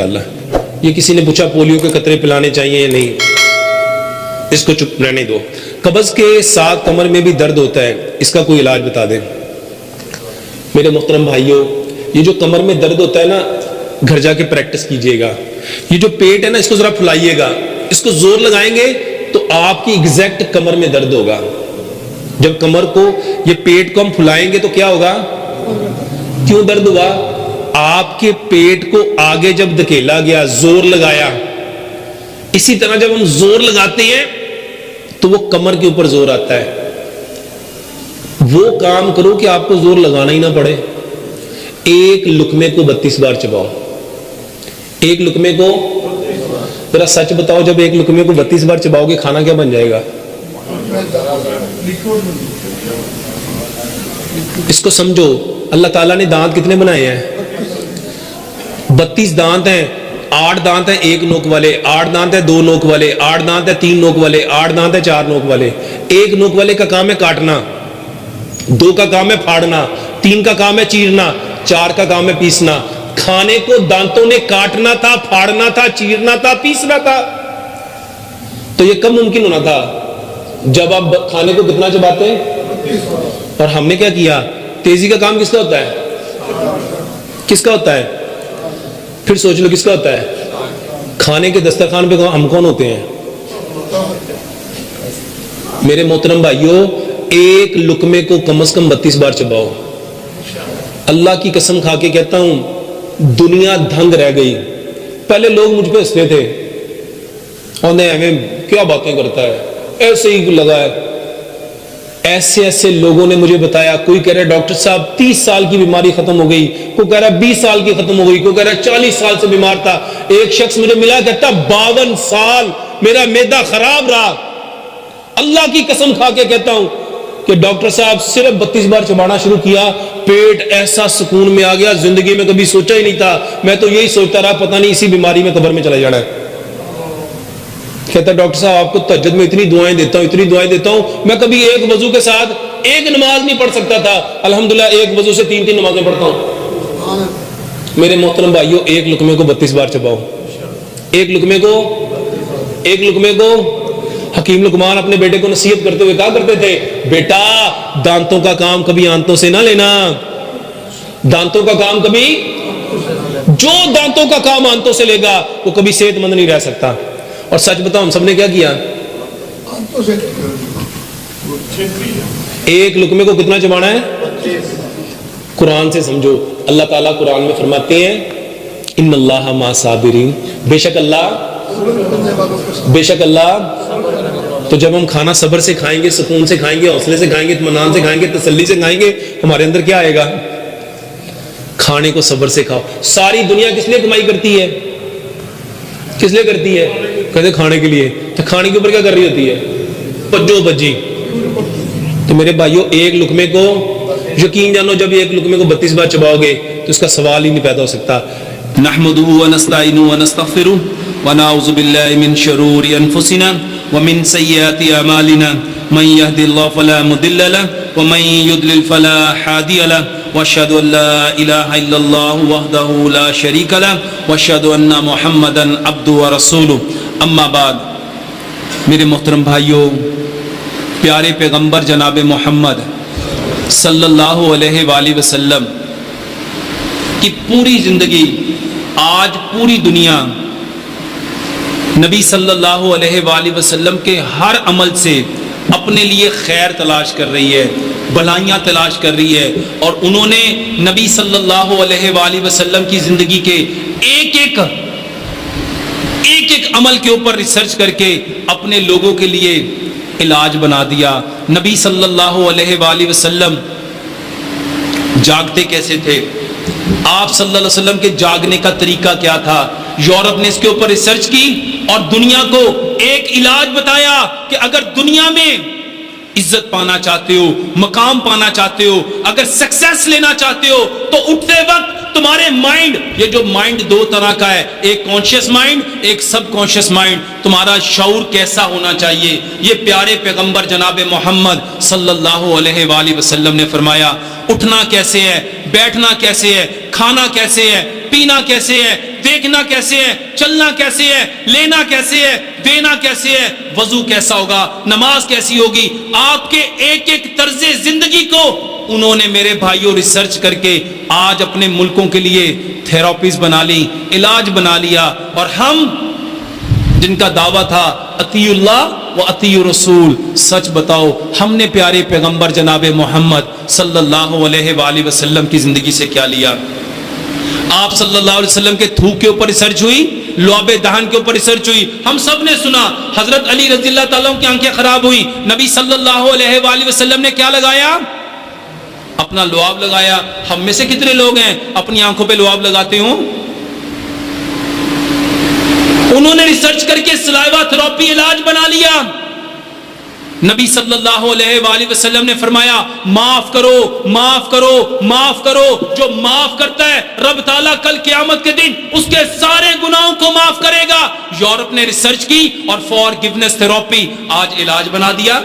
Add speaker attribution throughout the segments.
Speaker 1: یا اللہ۔ یہ کسی نے پوچھا پولیو کے قطرے پلانے چاہیے یا نہیں، اس کو چپ رہنے دو۔ قبض کے ساتھ کمر میں بھی درد ہوتا ہے، اس کا کوئی علاج بتا دیں۔ میرے محترم بھائیوں، یہ جو کمر میں درد ہوتا ہے نا، گھر جا کے پریکٹس کیجئے گا۔ یہ جو پیٹ ہے نا، اس کو ذرا پھلائیے گا، اس کو زور لگائیں گے تو آپ کی ایگزیکٹ کمر میں درد ہوگا۔ جب کمر کو، یہ پیٹ کو ہم پھلائیں گے تو کیا ہوگا؟ کیوں درد ہوا؟ آپ کے پیٹ کو آگے جب دھکیلا گیا، زور لگایا۔ اسی طرح جب ہم زور لگاتے ہیں تو وہ کمر کے اوپر زور آتا ہے۔ وہ کام کرو کہ آپ کو زور لگانا ہی نہ پڑے۔ ایک لقمے کو 32 بار چباؤ۔ ایک لقمے کو، ذرا سچ بتاؤ، جب ایک لقمے کو 32 بار چباؤ گے کھانا کیا بن جائے گا؟ اس کو سمجھو، اللہ تعالیٰ نے دانت کتنے بنائے ہیں؟ 32 دانت ہیں۔ 8 دانت ہیں 1 نوک والے، 8 دانت ہیں 2 نوک والے، 8 دانت ہیں 3 نوک والے، 8 دانت ہیں 4 نوک والے۔ 1 نوک والے کا کام ہے کاٹنا، 2 کا کام ہے پھاڑنا، 3 کا کام ہے چیرنا، 4 کا کام ہے پیسنا۔ کھانے کو دانتوں نے کاٹنا تھا، پھاڑنا تھا، چیرنا تھا، پیسنا تھا۔ تو یہ کب ممکن ہونا تھا؟ جب آپ کھانے کو کتنا چباتے ہیں؟ اور ہم نے کیا کیا؟ تیزی کا کام کس کا ہوتا ہے؟ کس کا ہوتا ہے؟ پھر سوچ لو کس کا ہوتا ہے؟ کھانے کے دسترخوان پہ ہم کون ہوتے ہیں؟ میرے محترم بھائیوں، ایک لقمے کو کم از کم 32 بار چباؤ۔ اللہ کی قسم کھا کے کہتا ہوں، دنیا دھنگ رہ گئی۔ پہلے لوگ مجھ پہ ہنستے تھے، اور نہیں کیا باتیں کرتا ہے، ایسے ہی لگا ہے۔ ایسے ایسے لوگوں نے مجھے بتایا، کوئی کہہ رہا ہے ڈاکٹر صاحب 30 سال کی بیماری ختم ہو گئی، کوئی کہہ رہا ہے 20 سال کی ختم ہو گئی، کوئی کہہ رہا ہے 40 سال سے بیمار تھا۔ ایک شخص مجھے ملا کہتا 52 سال میرا معدہ خراب رہا۔ اللہ کی قسم کھا کے کہتا ہوں کہ ڈاکٹر صاحب صرف 32 بار چبانا شروع کیا، پیٹ ایسا سکون میں آ گیا، زندگی میں کبھی سوچا ہی نہیں تھا۔ میں تو یہی سوچتا رہا پتہ نہیں اسی بیماری میں قبر میں چلا جانا ہے۔ کہتا ڈاکٹر صاحب آپ کو تہجد میں اتنی دعائیں دیتا ہوں، اتنی دعائیں دیتا ہوں، میں کبھی ایک وضو کے ساتھ ایک نماز نہیں پڑھ سکتا تھا، الحمدللہ ایک وضو سے 3 نمازیں پڑھتا ہوں۔ میرے محترم بھائیوں، ایک لقمے کو 32 بار چباؤ۔ ایک لقمے کو حکیم لقمان اپنے بیٹے کو نصیحت کرتے ہوئے کہا کرتے تھے، بیٹا دانتوں کا کام کبھی آنتوں سے نہ لینا، دانتوں کا کام کبھی، جو دانتوں کا کام آنتوں سے لے گا وہ کبھی صحت مند نہیں رہ سکتا۔ اور سچ بتاؤ ہم سب نے کیا کیا؟ ایک لقمے کو کتنا چبانا ہے؟ قرآن سے سمجھو، اللہ تعالیٰ قرآن میں فرماتے ہیں ان اللہ مع صابرین، بے شک اللہ۔ تو جب ہم کھانا صبر سے کھائیں گے، سکون سے کھائیں گے، حوصلے سے کھائیں گے، اطمینان سے کھائیں گے، تسلی سے کھائیں گے، ہمارے اندر کیا آئے گا؟ کھانے کو صبر سے کھاؤ۔ ساری دنیا کس لیے کمائی کرتی ہے؟ کس لیے کرتی ہے؟ کہتے کھانے کے لیے۔ تو کھانے کے اوپر کیا کر رہی ہوتی ہے؟ پجو بجی۔ تو میرے بھائیوں، ایک لقمے کو یقین جانو، جب ایک لقمے کو 32 بار چباؤ گے تو اس کا سوال ہی نہیں پیدا ہو سکتا۔
Speaker 2: نحمده ونستعینه ونستغفره ونعوذ بالله من شرور انفسنا ومن سیئات اعمالنا من يهد الله فلا مضل له ومن يضلل فلا هادي له واشهد ان لا اله الا الله وحده لا شريك له واشهد ان محمدا عبده ورسوله اما بعد۔ میرے محترم بھائیوں، پیارے پیغمبر جناب محمد صلی اللہ علیہ وآلہ وسلم کی پوری زندگی، آج پوری دنیا نبی صلی اللہ علیہ وآلہ وسلم کے ہر عمل سے اپنے لیے خیر تلاش کر رہی ہے، بھلائیاں تلاش کر رہی ہے، اور انہوں نے نبی صلی اللہ علیہ وآلہ وسلم کی زندگی کے ایک ایک عمل کے اوپر ریسرچ کر کے اپنے لوگوں کے لیے علاج بنا دیا۔ نبی صلی اللہ علیہ وآلہ وسلم جاگتے کیسے تھے؟ آپ صلی اللہ علیہ وسلم کے جاگنے کا طریقہ کیا تھا؟ یورپ نے اس کے اوپر ریسرچ کی اور دنیا کو ایک علاج بتایا کہ اگر دنیا میں عزت پانا چاہتے ہو، مقام پانا چاہتے ہو، اگر سکسیس لینا چاہتے ہو تو اٹھتے وقت تمہارے مائنڈ، یہ جو مائنڈ 2 طرح کا ہے، ایک کانشیس مائنڈ، ایک سب کانشیس مائنڈ، تمہارا شعور کیسا ہونا چاہیے؟ یہ پیارے پیغمبر جناب محمد صلی اللہ علیہ وآلہ وسلم نے فرمایا۔ اٹھنا کیسے ہے، بیٹھنا کیسے ہے، کھانا کیسے ہے، پینا کیسے ہے، دیکھنا کیسے ہے، چلنا کیسے ہے، لینا کیسے ہے، دینا کیسے ہے، وضو کیسا ہوگا، نماز کیسی ہوگی، آپ کے ایک ایک طرز زندگی کو انہوں نے میرے بھائیوں ریسرچ کر کے آج اپنے ملکوں کے لیے تھراپیز بنا لی، علاج بنا لیا. اور ہم جن کا دعویٰ تھا اطیع اللہ و اطیع رسول، سچ بتاؤ ہم نے پیارے پیغمبر جناب محمد صلی اللہ علیہ وآلہ وسلم کی زندگی سے کیا لیا؟ آپ صلی اللہ علیہ وسلم کے تھوک کے اوپر ریسرچ ہوئی، لعاب دہن کے اوپر ریسرچ ہوئی. ہم سب نے سنا حضرت علی رضی اللہ تعالیٰ کی آنکھیں خراب ہوئی، نبی صلی اللہ علیہ وآلہ وسلم نے کیا لگایا؟ اپنا لعاب لگایا. ہم میں سے کتنے لوگ ہیں اپنی آنکھوں پہ لعاب لگاتے ہوں؟ انہوں نے ریسرچ کر کے سلائیوا تھراپی علاج بنا لیا. نبی صلی اللہ علیہ وآلہ وسلم نے فرمایا معاف کرو، معاف کرو، معاف کرو. جو معاف کرتا ہے رب تعالیٰ کل قیامت کے دن اس کے سارے گناہوں کو معاف کرے گا. یورپ نے ریسرچ کی اور فارگیونیس تھراپی آج علاج بنا دیا.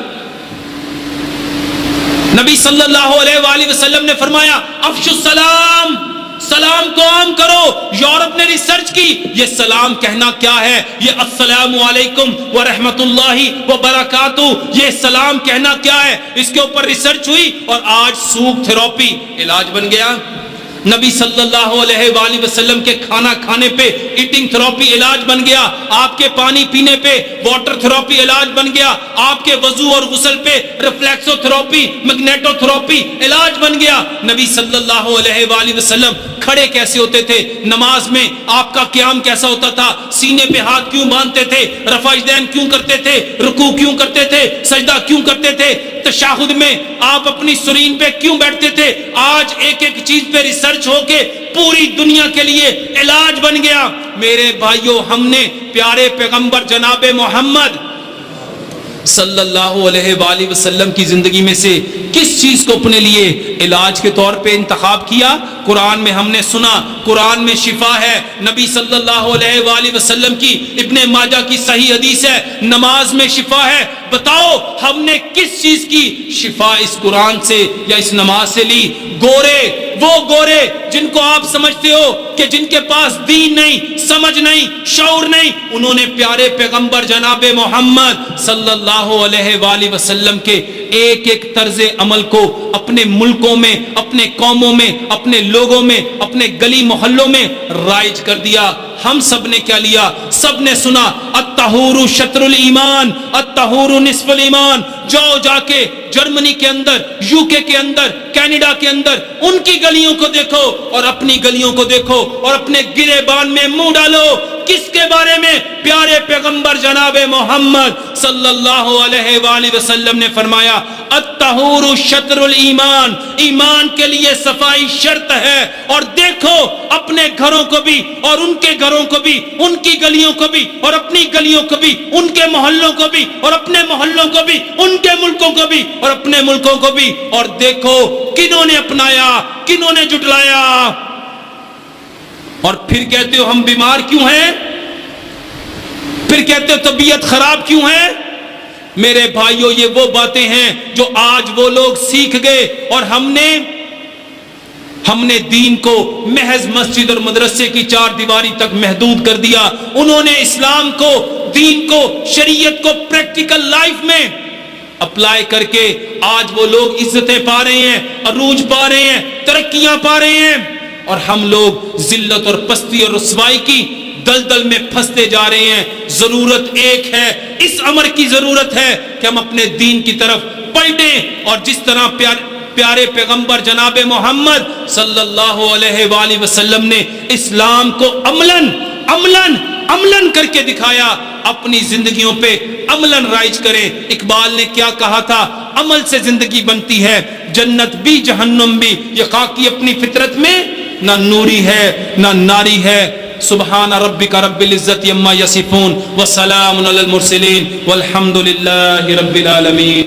Speaker 2: نبی صلی اللہ علیہ وآلہ وسلم نے فرمایا افشوا السلام، سلام کو عام کرو. یورپ نے ریسرچ کی یہ سلام کہنا کیا ہے، یہ السلام علیکم ورحمۃ اللہ وبرکاتہ، یہ سلام کہنا کیا ہے، اس کے اوپر ریسرچ ہوئی اور آج سوک تھراپی علاج بن گیا. نبی صلی اللہ علیہ وآلہ وسلم کے کھانا کھانے پہ ایٹنگ تھراپی علاج بن گیا. آپ کے پانی پینے پہ واٹر تھراپی علاج بن گیا. آپ کے وضو اور غسل پہ ریفلیکسو تھراپی، میگنیٹو تھراپی علاج بن گیا. نبی صلی اللہ علیہ وآلہ وسلم کھڑے کیسے ہوتے تھے نماز میں، آپ کا قیام کیسا ہوتا تھا، سینے پہ ہاتھ کیوں باندھتے تھے، رفع یدین کیوں کرتے تھے، رکوع کیوں کرتے تھے، سجدہ کیوں کرتے تھے، تشہد میں آپ اپنی سرین پہ کیوں بیٹھتے تھے. آج ایک ایک چیز پہ ریسرچ ہو کے پوری دنیا کے لیے علاج بن گیا. میرے بھائیوں ہم نے پیارے پیغمبر جناب محمد صلی اللہ علیہ وآلہ وسلم کی زندگی میں سے کس چیز کو اپنے لیے علاج کے طور پہ انتخاب کیا؟ قرآن میں ہم نے سنا قرآن میں شفا ہے. نبی صلی اللہ علیہ وآلہ وسلم کی ابن ماجہ کی صحیح حدیث ہے نماز میں شفا ہے. بتاؤ ہم نے کس چیز کی شفا اس قرآن سے یا اس نماز سے لی؟ گورے، وہ گورے جن کو آپ سمجھتے ہو کہ جن کے پاس دین نہیں، سمجھ نہیں، شعور نہیں، انہوں نے پیارے پیغمبر جناب محمد صلی اللہ علیہ وآلہ وسلم کے ایک ایک طرز عمل کو اپنے ملکوں میں، اپنے قوموں میں، اپنے لوگوں میں، اپنے گلی محلوں میں رائج کر دیا. ہم سب نے کیا لیا؟ سب نے سنا الطہور شطر الایمان، الطہور نصف الایمان. جاؤ جا کے جرمنی کے اندر، یو کے اندر، کینیڈا کے اندر ان کی گلیوں کو دیکھو اور اپنی گلیوں کو دیکھو اور اپنے گریبان میں منہ ڈالو. کس کے بارے میں؟ پیارے پیغمبر جناب محمد صلی اللہ علیہ وآلہ وسلم نے فرمایا الطہور شطر الایمان، ایمان کے لیے صفائی شرط ہے. اور دیکھو اپنے گھروں کو بھی اور ان کے گھروں کو بھی، ان کی گلیوں کو بھی اور اپنی گلیوں کو بھی، ان کے محلوں کو بھی اور اپنے محلوں کو بھی، ان کے ملکوں کو بھی اور اپنے ملکوں کو بھی، اور دیکھو کنہوں نے اپنایا، کنہوں نے جھٹلایا. اور پھر کہتے ہو ہم بیمار کیوں ہیں، پھر کہتے ہو طبیعت خراب کیوں ہے. میرے بھائیوں یہ وہ باتیں ہیں جو آج وہ لوگ سیکھ گئے اور ہم نے دین کو محض مسجد اور مدرسے کی چار دیواری تک محدود کر دیا. انہوں نے اسلام کو، دین کو، شریعت کو پریکٹیکل لائف میں اپلائی کر کے آج وہ لوگ عزتیں پا رہے ہیں، عروج پا رہے ہیں، ترقیاں پا رہے ہیں، اور ہم لوگ ذلت اور پستی اور رسوائی کی دلدل میں پھنستے جا رہے ہیں. ضرورت ایک ہے، اس امر کی ضرورت ہے کہ ہم اپنے دین کی طرف پلٹیں اور جس طرح پیارے پیغمبر جناب محمد صلی اللہ علیہ وآلہ وسلم نے اسلام کو عملاً کر کے دکھایا، اپنی زندگیوں پہ عملاً رائج کریں. اقبال نے کیا کہا تھا؟ عمل سے زندگی بنتی ہے جنت بھی جہنم بھی. یہ خاکی اپنی فطرت میں نہ نوری ہے نہ ناری ہے. سبحان ربک رب العزت عما یصفون وسلام علی المرسلین والحمد للہ رب العالمین.